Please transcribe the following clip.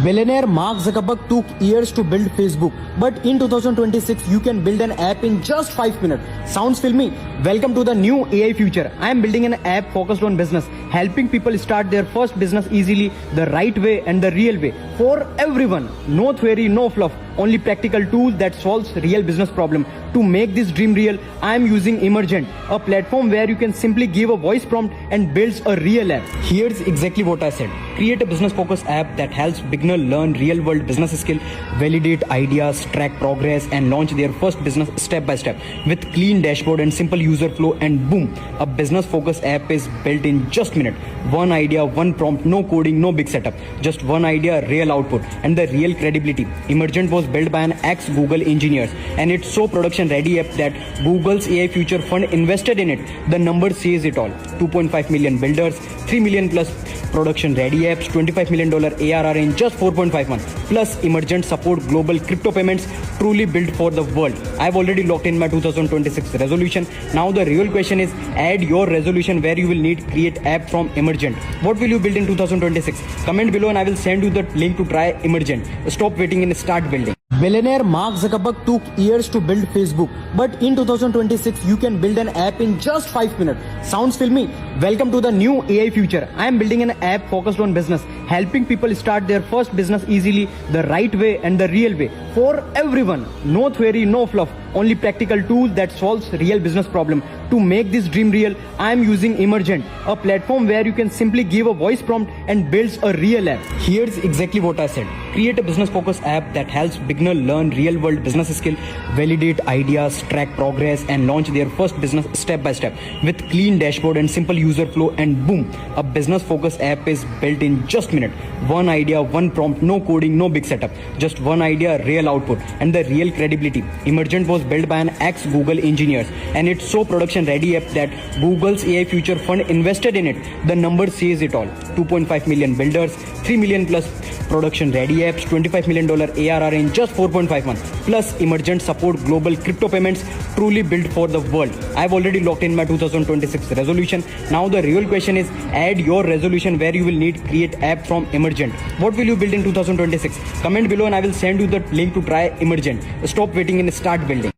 Billionaire Mark Zuckerberg took years to build Facebook, but in 2026 you can build an app in just 5 minutes. Sounds filmy? Welcome to the new AI future. I am building an app focused on business, helping people start their first business easily, the right way and the real way. For everyone. No theory, no fluff, only practical tools that solves real business problem. To make this dream real, I am using Emergent, a platform where you can simply give a voice prompt and builds a real app. Here's exactly what I said. Create a business focused app that helps beginners learn real world business skill, validate ideas, track progress and launch their first business step by step with clean dashboard and simple user flow, and boom, a business focused app is built in just minute. One idea, one prompt, no coding, no big setup, just one idea, real output and the real credibility. Emergent was built by an ex-Google engineers and it's so production ready app that Google's AI Future Fund invested in it. The number says it all. 2.5 million builders, 3 million plus production ready apps, $25 million ARR in just 4.5 months. Plus Emergent support global crypto payments, truly built for the world. I've already locked in my 2026 resolution. Now the real question is, add your resolution where you will need create app from Emergent. What will you build in 2026? Comment below and I will send you the link to try Emergent. Stop waiting and start building. Billionaire Mark Zuckerberg took years to build Facebook, but in 2026 you can build an app in just 5 minutes. Sounds filmy? Welcome to the new AI future. I am building an app focused on business, helping people start their first business easily, the right way and the real way. For everyone. No theory, no fluff, only practical tools that solves real business problem. To make this dream real, I am using Emergent, a platform where you can simply give a voice prompt and builds a real app. Here's exactly what I said. Create a business focused app that helps beginners learn real world business skill, validate ideas, track progress and launch their first business step by step with clean dashboard and simple user flow, and boom, a business focused app is built in just minute. One idea, one prompt, no coding, no big setup, just one idea, real output and the real credibility. Emergent was built by an ex-Google engineers and it's so production ready app that Google's AI Future Fund invested in it. The number says it all. 2.5 million builders, 3 million plus production ready apps, $25 million ARR in just 4.5 months. Plus Emergent support global crypto payments, truly built for the world. I've already locked in my 2026 resolution. Now the real question is, add your resolution where you will need create app from Emergent. What will you build in 2026? Comment below and I will send you the link to try Emergent. Stop waiting and start building.